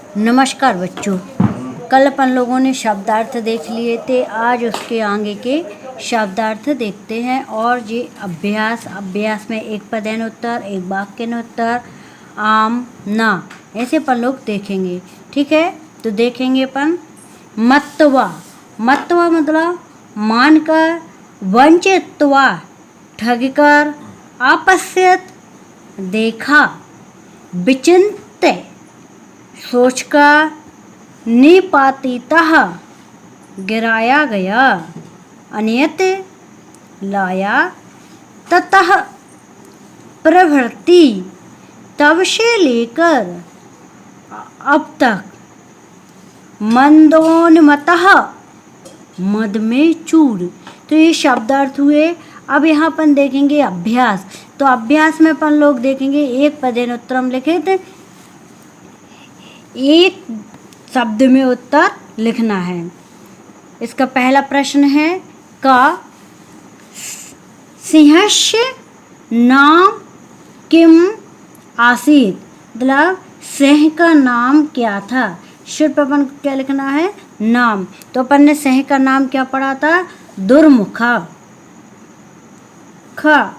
नमस्कार बच्चों। कल अपन लोगों ने शब्दार्थ देख लिए थे। आज उसके आगे के शब्दार्थ देखते हैं। और ये अभ्यास में एक पदेन उत्तर, एक वाक्यन उत्तर, आम, ना, ऐसे अपन लोग देखेंगे। ठीक है, तो देखेंगे अपन मत्वा। मत्वा मतलब मानकर, वंचित्वा ठगकर, आपश्यत देखा, विचिन्त्य सोचकर, निपातितः गिराया गया, अन्यत लाया, ततः प्रवृत्ति तब से लेकर अब तक, मंदोन्मतः मद में चूर। तो ये शब्दार्थ हुए। अब यहाँ अपन देखेंगे अभ्यास। तो अभ्यास में अपन लोग देखेंगे एक पदेन उत्तरम लिखे थे, एक शब्द में उत्तर लिखना है। इसका पहला प्रश्न है का सिंहस्य नाम किम आसीत, मतलब सिंह का नाम क्या था। सिर्फ अपन को क्या लिखना है, नाम। तो अपन ने सिंह का नाम क्या पढ़ा था, दुर्मुखा। ख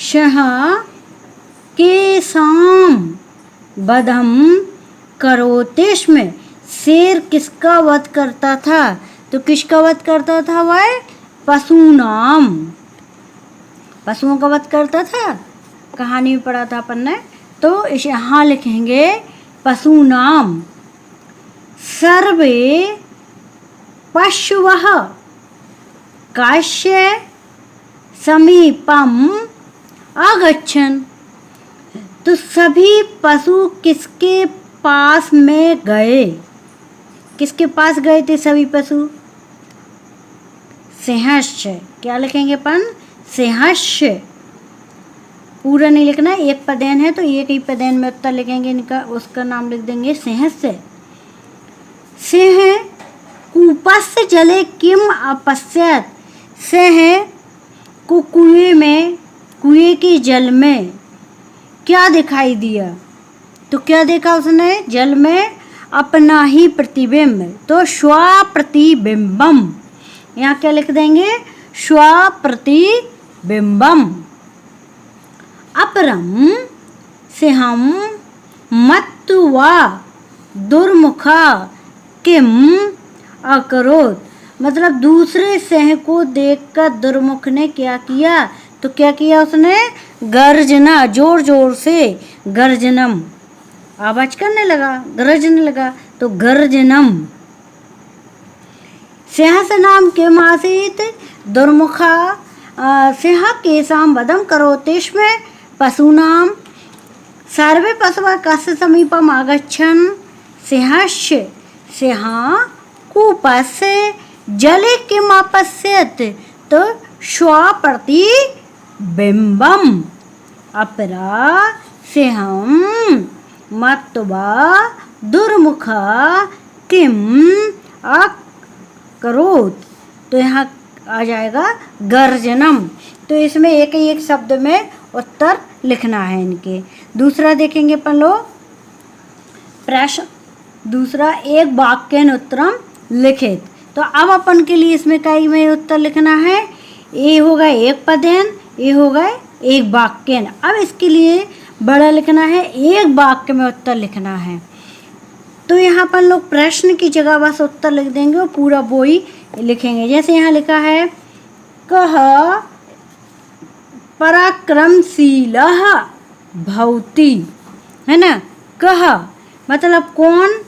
शह के साम बदम करोतेश में शेर किसका वध करता था। तो किसका वध करता था, वह पशुनाम, पशुओं का वध करता था। कहानी में पढ़ा था अपन ने। तो इस यहाँ लिखेंगे पशुनाम। सर्वे पशवः काश्य समीपम आगच्छन्। तो सभी पशु किसके पास में गए, किसके पास गए थे सभी पशु, सिंहस्य। क्या लिखेंगे अपन, सिंहस्य। पूरा नहीं लिखना, एक पदेन है तो एक ही पदेन में उत्तर लिखेंगे इनका, उसका नाम लिख देंगे सिंहस्य। सिंह कूपस्य जले किम अपश्यत, सिंह को कुएं में, कुएं के जल में क्या दिखाई दिया। तो क्या देखा उसने, जल में अपना ही प्रतिबिंब। तो स्वप्रतिबिंबम, यहाँ क्या लिख देंगे, स्वप्रतिबिंबम। अपरम सिंहम मत्वा दुर्मुखा किम अकरोत्, मतलब दूसरे सिंह को देखकर दुर्मुख ने क्या किया। तो क्या किया उसने, गर्जना, जोर जोर से, गर्जनम, आवाज करने लगा, गरजने लगा। तो गर्जनम। सिंह से नाम किम आसीत, दुर्मुखा। सिंह के साम वदम करोतेश में पशूनाम। सर्वे पशवः कस्य समीपम आगच्छन्, सिंहस्य। सिंह कूपस्य जले किम अपश्यत्, तो स्वप्रतिबिंबम। अपरा सिंहम मत्वा दुर्मुखा किम अकरोत्। तो यहाँ आ जाएगा गर्जनम। तो इसमें एक ही एक शब्द में उत्तर लिखना है इनके। दूसरा देखेंगे अपन लोग प्रश्न दूसरा, एक वाक्यन उत्तरम लिखित। तो अब अपन के लिए इसमें कई में उत्तर लिखना है। ये होगा एक पदेन, ये होगा एक वाक्यन। अब इसके लिए बड़ा लिखना है, एक वाक्य में उत्तर लिखना है। तो यहाँ पर लोग प्रश्न की जगह बस उत्तर लिख देंगे और पूरा वो ही लिखेंगे। जैसे यहाँ लिखा है कह पराक्रमशीलः भवति, है ना। कह मतलब कौन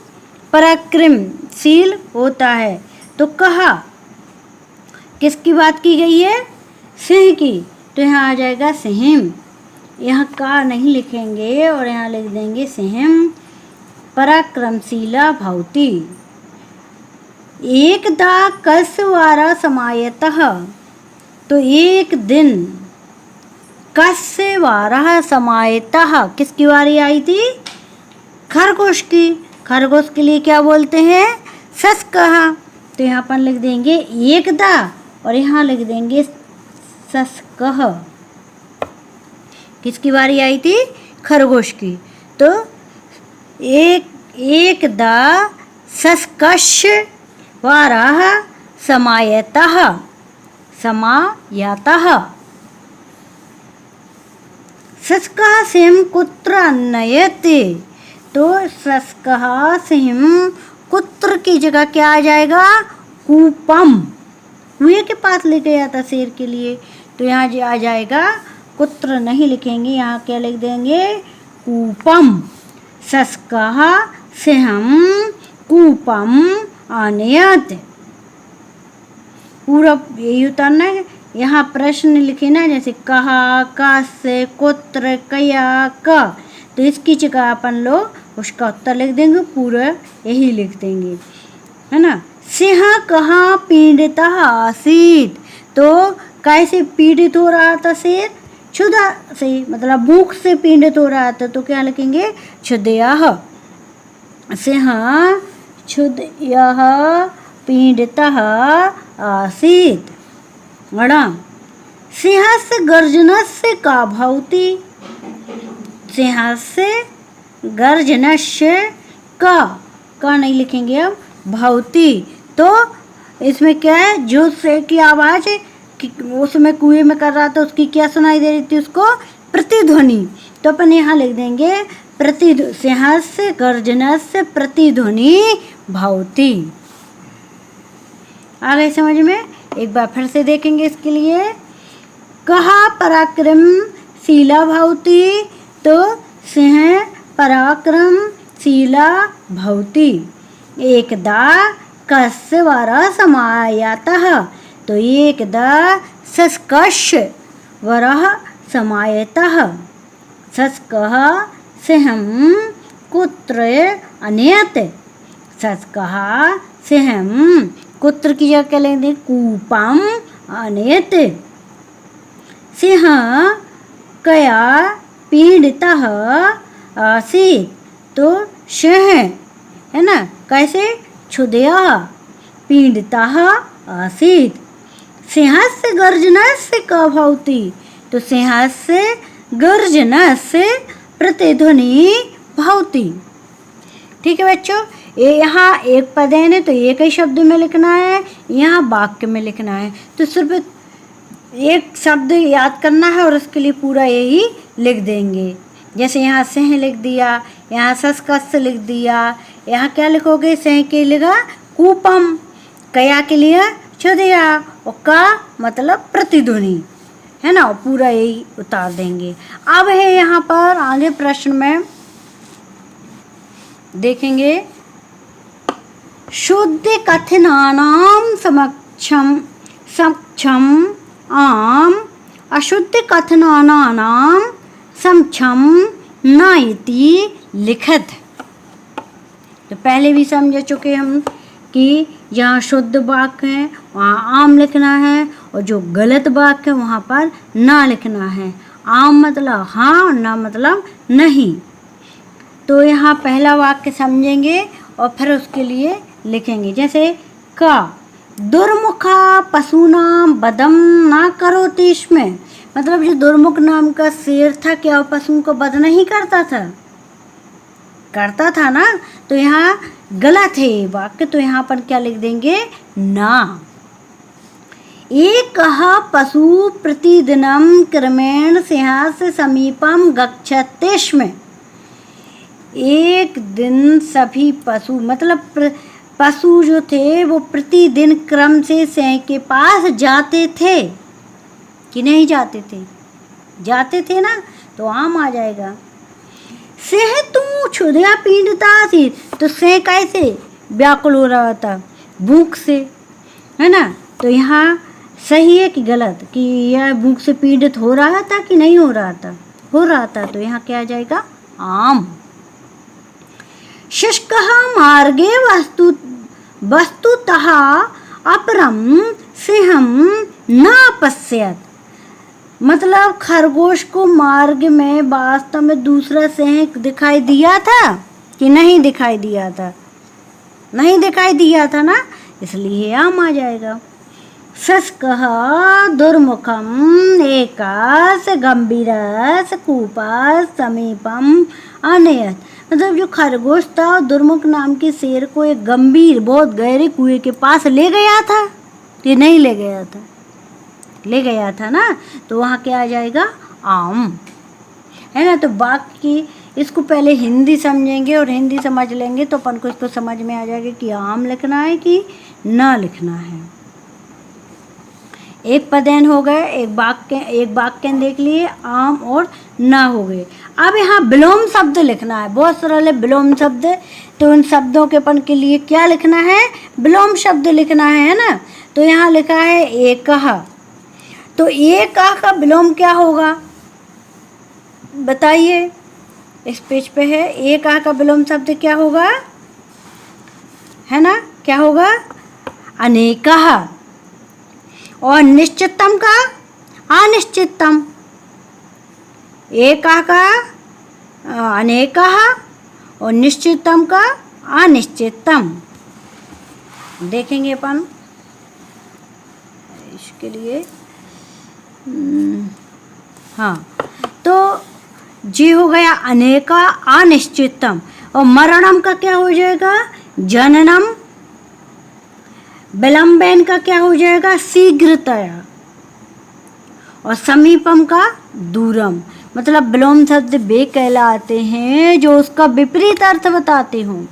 पराक्रमशील होता है। तो कहा किसकी बात की गई है, सिंह की। तो यहाँ आ जाएगा सिंह। यहाँ का नहीं लिखेंगे और यहाँ लिख देंगे सिंह पराक्रमशीला भवति। एकदा कस्यवारा समायतः, तो एक दिन कस्यवारा समायतः, किसकी बारी आई थी, खरगोश की। खरगोश के लिए क्या बोलते हैं, सस कहा। तो यहाँ पर लिख देंगे एकदा और यहाँ लिख देंगे सस कह। किसकी बारी आई थी, खरगोश की। तो एक एकदा सस्कश् वरः समायतः सस्कः सिंह कुत्र अन्नयते, तो सस्कः सिंह कुत्र की जगह क्या आ जाएगा, कूपम, कुएं के पास ले गया था शेर के लिए, तो यहाँ जो आ जाएगा कुत्र नहीं लिखेंगे, यहाँ क्या लिख देंगे, कूपम। सस्कः सिंहम कूपम आनयत, पूरा यही उतारना है। यहाँ प्रश्न लिखे ना, जैसे कहा, कस्य, कुत्र, कया, क, तो इसकी जगह अपन लोग उसका उत्तर लिख देंगे, पूरा यही लिख देंगे, है ना। सिंह कहाँ पीड़ितः आसीत्, तो कैसे पीड़ित हो रहा था शेर, क्षुधा से, मतलब भूख से पीड़ित हो रहा था, तो क्या लिखेंगे, क्षुधयः। सिंह क्षुधयः पीड़ितः आसीत्। सिंहस्य गर्जनस्य का भवति, सिंहस्य गर्जनस्य का नहीं लिखेंगे अब, भवति, तो इसमें क्या है, जो से की आवाज उसमें कुएं में कर रहा था उसकी क्या सुनाई दे रही थी, उसको प्रतिध्वनि, तो अपन यहाँ लिख देंगे सिंहस्य गर्जनस्य प्रतिध्वनि भवति। आ गए समझ में, एक बार फिर से देखेंगे इसके लिए। कहा पराक्रमशीला भवति, तो सिंह पराक्रमशीला भवति। एकदा कस्य वरः समायतः, तो एकदा सस्कश् वरः समायतः। सस्कः सिंहं कुत्र अन्यत, सस्कः सिंहं कुत्र की जगह क्या लेंगे, कूपम अन्यत। सिंह कया पीड़ितः आसीत्, तो सिंह है ना, कैसे, क्षुधया पीड़ितः आसीत्। सिंहस्य गर्जनस्य का भवति, तो सिंहस्य गर्जनस्य प्रतिध्वनि भवति। ठीक है बच्चों, ये यहाँ एक पद है तो एक ही शब्द में लिखना है, यहाँ वाक्य में लिखना है, तो सिर्फ एक शब्द याद करना है और उसके लिए पूरा यही लिख देंगे। जैसे यहाँ सिंह लिख दिया, यहाँ सस्कस्य लिख दिया, यहाँ क्या लिखोगे, सिंह के लिए कूपम, कया के लिए क्षुधया, और का मतलब प्रतिध्वनि, है ना, पूरा यही उतार देंगे। अब है यहाँ पर आगे प्रश्न में देखेंगे, शुद्ध कथनानां समक्षम आम अशुद्ध कथनानां समक्षम न इति लिखत। तो पहले भी समझ चुके हम कि जहाँ शुद्ध वाक्य है वहाँ आम लिखना है, और जो गलत वाक्य है वहाँ पर ना लिखना है। आम मतलब हाँ, ना मतलब नहीं। तो यहाँ पहला वाक्य समझेंगे और फिर उसके लिए लिखेंगे। जैसे का दुर्मुखा पशुनाम बदम ना करोति, इसमें मतलब जो दुर्मुख नाम का शेर था क्या वो पशु को बद नहीं करता था, करता था ना, तो यहाँ गलत है वाक्य, तो यहाँ पर क्या लिख देंगे, ना। एक पशु प्रतिदिनम क्रमेण सिंहस्य समीपम गच्छति स्म, एक दिन सभी पशु मतलब पशु जो थे वो प्रतिदिन क्रम से सिंह के पास जाते थे कि नहीं जाते थे, जाते थे ना, तो आम आ जाएगा। सिंह तू क्षुधया पीड़िता थी, तो सिंह कैसे व्याकुल हो रहा था, भूख से, है ना, तो यहाँ सही है कि गलत, कि यह भूख से पीड़ित हो रहा था कि नहीं हो रहा था, हो रहा था, तो यहाँ क्या आ जाएगा, आम। शुष्कः मार्गे वस्तुतः अपरम सिंहम न पश्यत, मतलब खरगोश को मार्ग में वास्तव में दूसरा सिंह दिखाई दिया था कि नहीं दिखाई दिया था, नहीं दिखाई दिया था ना, इसलिए आम आ जाएगा। शुष्कः दुर्मुखम एकास गंभीरस कूपस समीपम अनयत, मतलब जो खरगोश था दुर्मुख नाम के शेर को एक गंभीर बहुत गहरे कुएं के पास ले गया था, ये नहीं ले गया था, ले गया था ना, तो वहाँ क्या आ जाएगा, आम, है ना। तो बाकी इसको पहले हिंदी समझेंगे और हिंदी समझ लेंगे तो अपन को इसको समझ में आ जाएगा कि आम लिखना है कि ना लिखना है। एक पदेन हो गए, एक वाक्य देख लिए, आम और ना हो गए। अब यहाँ विलोम शब्द लिखना है, बहुत सरल है विलोम शब्द। तो उन शब्दों के अपन के लिए क्या लिखना है, विलोम शब्द लिखना है ना। तो यहाँ लिखा है एकः, तो एकः का विलोम क्या होगा बताइए, इस पेज पे है। एकः का विलोम शब्द क्या होगा, है ना, क्या होगा, अनेकः। और निश्चितम का अनिश्चितम, एकः का अनेकः और निश्चितम का अनिश्चितम। देखेंगे अपन इसके लिए, हाँ, तो जी हो गया अनेका अनिश्चितम। और मरणम का क्या हो जाएगा, जननम। विलंबेन का क्या हो जाएगा, शीघ्रतया। और समीपम का दूरम। मतलब विलोम शब्द वे कहलाते हैं जो उसका विपरीत अर्थ बताते हों,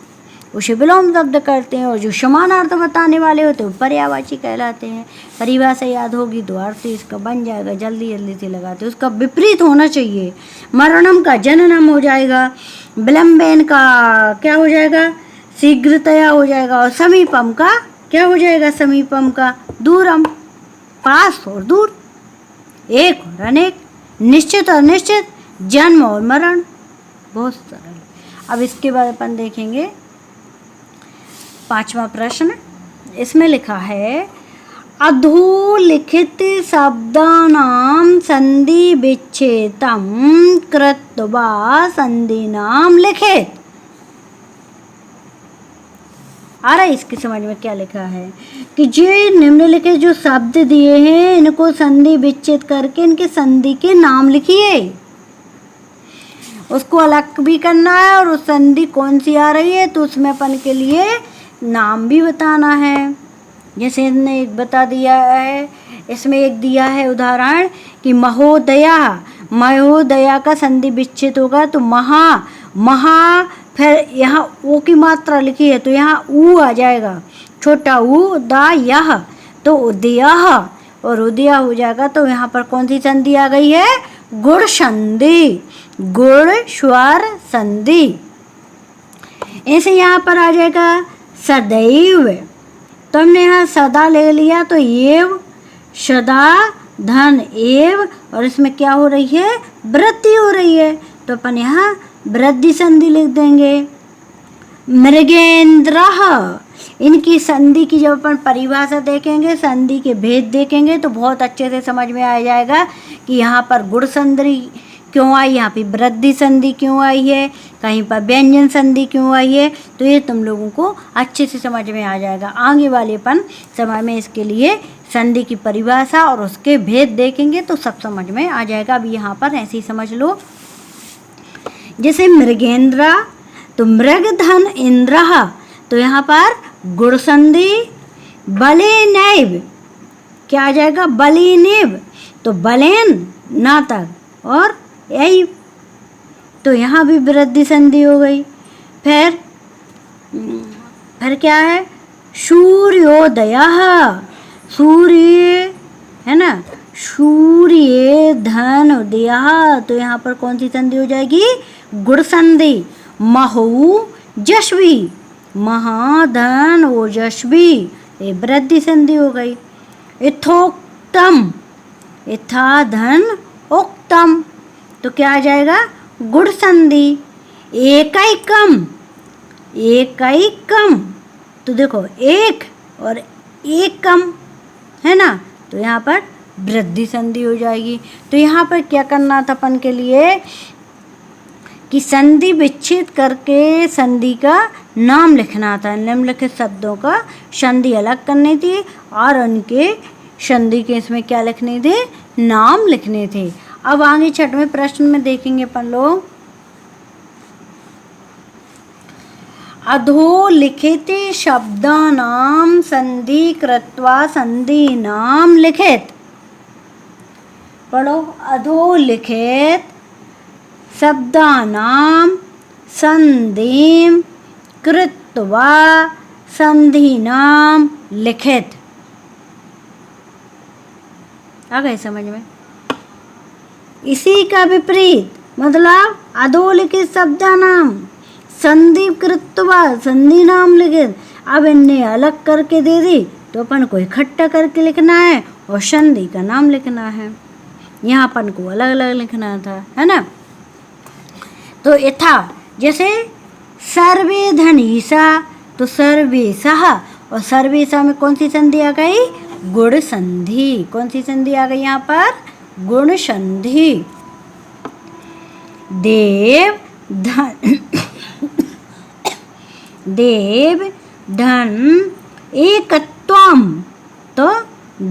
उसे विलोम शब्द करते हैं। और जो समान अर्थ बताने वाले होते हैं पर्यायवाची कहलाते हैं। परिभाषा याद होगी तो अर्थ इसका बन जाएगा, जल्दी जल्दी से लगाते, उसका विपरीत होना चाहिए। मरणम का जननम हो जाएगा, विलंबेन का क्या हो जाएगा, शीघ्रतया हो जाएगा। और समीपम का क्या हो जाएगा, समीपम का दूरम, पास और दूर, एक और अनेक, निश्चित और निश्चित, जन्म और मरण। बहुत सरल। अब इसके बाद अपन देखेंगे 5वां प्रश्न। इसमें लिखा है अधोलिखित शब्दानां संधि विच्छेदं कृत्वा संधिनां लिखित। आ रहा है इसकी समझ में क्या लिखा है कि ये निम्नलिखित जो शब्द दिए हैं इनको संधि विच्छेद करके इनके संधि के नाम लिखिए। उसको अलग भी करना है और उस संधि कौन सी आ रही है तो उसमें अपन के लिए नाम भी बताना है। जैसे इन्होंने एक बता दिया है, इसमें एक दिया है उदाहरण कि महोदया, महोदया का संधि विच्छेद होगा तो महा, महा, फिर यहाँ ओ की मात्रा लिखी है तो यहाँ ऊ आ जाएगा, छोटा ऊ, दा यह, तो उदयः, और उदया हो जाएगा। तो यहाँ पर कौन सी संधि आ गई है, गुण संधि, गुण स्वर संधि। ऐसे यहाँ पर आ जाएगा सदैव, तो हमने यहाँ सदा ले लिया तो एव, सदा, धन, एव, और इसमें क्या हो रही है, वृद्धि हो रही है तो अपन यहाँ वृद्धि संधि लिख देंगे। मृगेंद्रः, इनकी संधि की जब अपन परिभाषा देखेंगे, संधि के भेद देखेंगे तो बहुत अच्छे से समझ में आ जाएगा कि यहाँ पर गुण संधि क्यों आई, यहाँ पे वृद्धि संधि क्यों आई है, कहीं पर व्यंजन संधि क्यों आई है। तो ये तुम लोगों को अच्छे से समझ में आ जाएगा। आगे वाले अपन समय में इसके लिए संधि की परिभाषा और उसके भेद देखेंगे तो सब समझ में आ जाएगा। अभी यहाँ पर ऐसे ही समझ लो, जैसे मृगेंद्र तो मृग, धन, इंद्रः, तो यहाँ पर गुण संधि। बलेनैव क्या आ जाएगा, बलेनेव, तो बलेन ना तक और यही, तो यहाँ भी वृद्धि संधि हो गई। फिर क्या है, सूर्योदयः, सूर्य, है ना, सूर्य, धन, उदयः, तो यहाँ पर कौन सी संधि हो जाएगी, गुण संधि। महू जश्वी, महाधन ओजस्वी, ये वृद्धि संधि हो गई। इथोक्तम, इथा, धन, उक्तम, तो क्या आ जाएगा, गुण संधि। एकैकम, एकैकम, तो देखो एक और एकम, है ना, तो यहाँ पर वृद्धि संधि हो जाएगी। तो यहाँ पर क्या करना था अपन के लिए कि संधि विच्छेद करके संधि का नाम लिखना था। निम्नलिखित शब्दों का संधि अलग करनी थी और उनके संधि के इसमें क्या लिखने थे, नाम लिखने थे। अब आगे 6वें प्रश्न में देखेंगे अपन लोग अधोलिखित शब्दानां संधि कृत्वा संधीनां लिखित। पढ़ो, अधोलिखित शब्दानां संधिं कृत्वा संधीनां लिखित। आ गए समझ में? इसी का विपरीत मतलब अधोलिखित शब्दानां संधि कृत्वा संधीनां लिखित। अब इन्हें अलग करके दे दी तो अपन को इकट्ठा करके लिखना है और संधि का नाम लिखना है। यहाँ अपन को अलग अलग लिखना था, है ना। तो यथा जैसे सर्वे धनीसा, तो सर्वेशः, और सर्वेशः में कौन सी संधि आ गई? गुण संधि। कौन सी संधि आ गई यहाँ पर? गुण संधि। देव धन देव धन एकत्वम, तो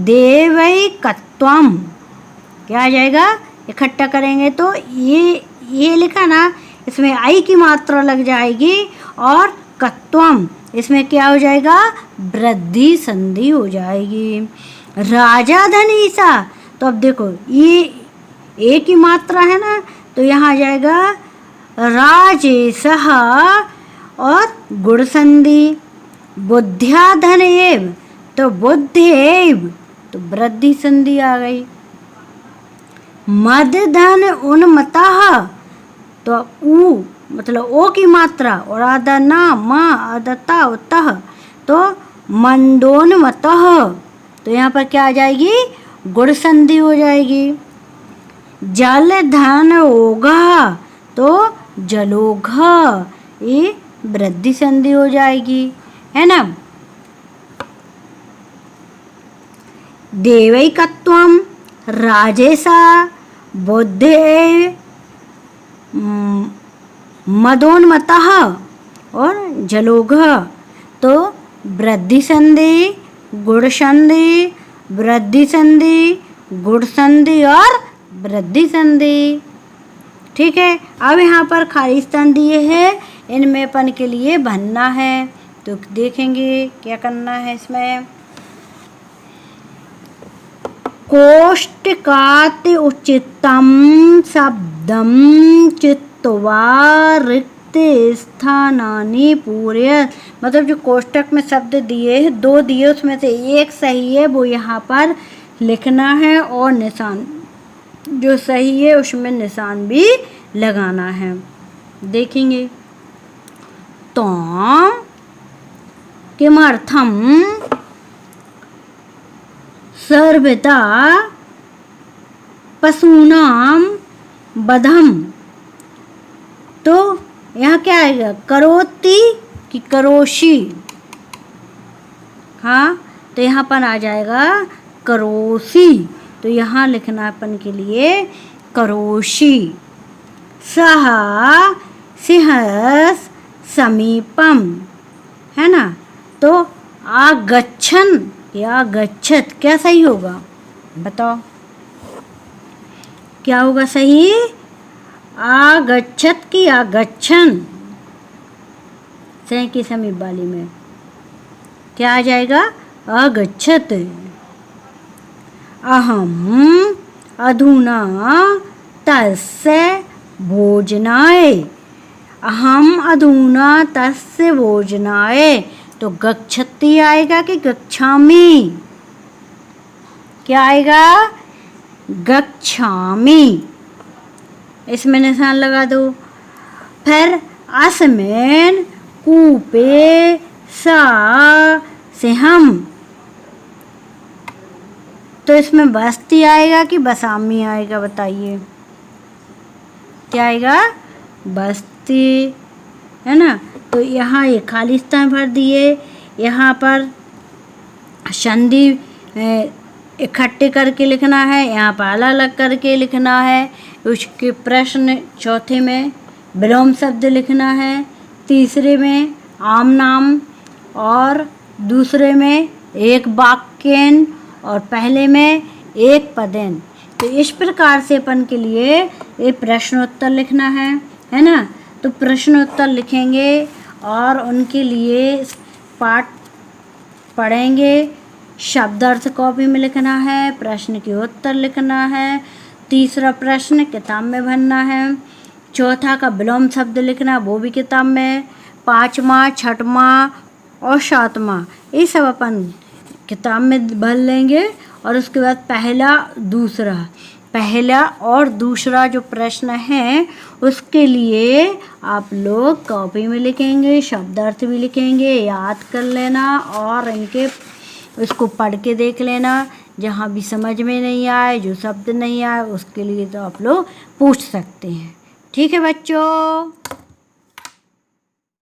देवैकत्वम क्या आ जाएगा? इकट्ठा करेंगे तो ये लिखा ना, इसमें आई की मात्रा लग जाएगी और कत्वम इसमें क्या हो जाएगा? वृद्धि संधि हो जाएगी। राजा धनीसा, तो अब देखो ये एक ही मात्रा है ना, तो यहाँ आ जाएगा राजेशः और गुण संधि। बुद्ध्या धनएव, तो बुद्धेव, तो वृद्धि संधि आ गई। मद धन उन्मतः, तो उ मतलब ओ की मात्रा और आदना मा आदता उतः, तो मंदोन्मतः, तो यहाँ पर क्या आ जाएगी? गुण संधि हो जाएगी। जल धन ओघ, तो जलोघ, ये वृद्धि संधि हो जाएगी, है ना। देवैकत्वम, राजेशा, बुद्धे, मदोन्मतः और जलोघ, तो वृद्धि संधि, गुण संधि, वृद्धि संधि, गुण संधि और वृद्धि संधि। ठीक है। अब यहाँ पर खाली स्थान दिए हैं, इनमें अपन के लिए भरना है, तो देखेंगे क्या करना है इसमें। कोष्टकात् उचितम शब्दम चित्वा रिक्त स्थानानि पूरयत, मतलब जो कोष्टक में शब्द दिए हैं, दो दिए उसमें से एक सही है वो यहाँ पर लिखना है और निशान जो सही है उसमें निशान भी लगाना है। देखेंगे। त्वं किमर्थम सर्वदा पशूनां वधम, तो यहाँ क्या आएगा? करोति कि करोषि? हाँ, तो यहाँ पर आ जाएगा करोषि, तो यहाँ लिखना अपन के लिए करोषि। सह सिंहस् समीपम, है ना, तो आगच्छन या गच्छत क्या सही होगा? बताओ क्या होगा सही? आगच्छत की आगच्छन? सही के समीप वाली में क्या आ जाएगा? आगच्छत। अहम अधुना तस्य भोजनाय, अहम अधुना तस्य भोजनाय, तो गच्छति आएगा कि गच्छामि? क्या आएगा? गच्छामि। इसमें निशान लगा दो। फिर अस्मिन् कूपे सा सिंहम्, तो इसमें बस्ती आएगा कि बसामी आएगा? बताइए क्या आएगा? बस्ती, है ना। तो यहाँ ये खाली स्थान भर दिए, यहाँ पर संधि इकट्ठे करके लिखना है, यहाँ पर अलग अलग करके लिखना है। उसके प्रश्न चौथे में विलोम शब्द लिखना है, तीसरे में आम नाम और दूसरे में एक वाक्यन और पहले में एक पदेन। तो इस प्रकार से अपन के लिए ये प्रश्नोत्तर लिखना है ना। तो प्रश्नोत्तर लिखेंगे और उनके लिए पाठ पढ़ेंगे। शब्द अर्थ कॉपी में लिखना है, प्रश्न के उत्तर लिखना है, तीसरा प्रश्न किताब में भरना है, चौथा का विलोम शब्द लिखना, वो भी किताब में, पाँचवा, छठवां और सातवां ये सब अपन किताब में भर लेंगे। और उसके बाद पहला और दूसरा जो प्रश्न है उसके लिए आप लोग कॉपी में लिखेंगे, शब्द अर्थ भी लिखेंगे, याद कर लेना और इनके उसको पढ़ के देख लेना। जहाँ भी समझ में नहीं आए, जो शब्द नहीं आए, उसके लिए तो आप लोग पूछ सकते हैं। ठीक है बच्चों।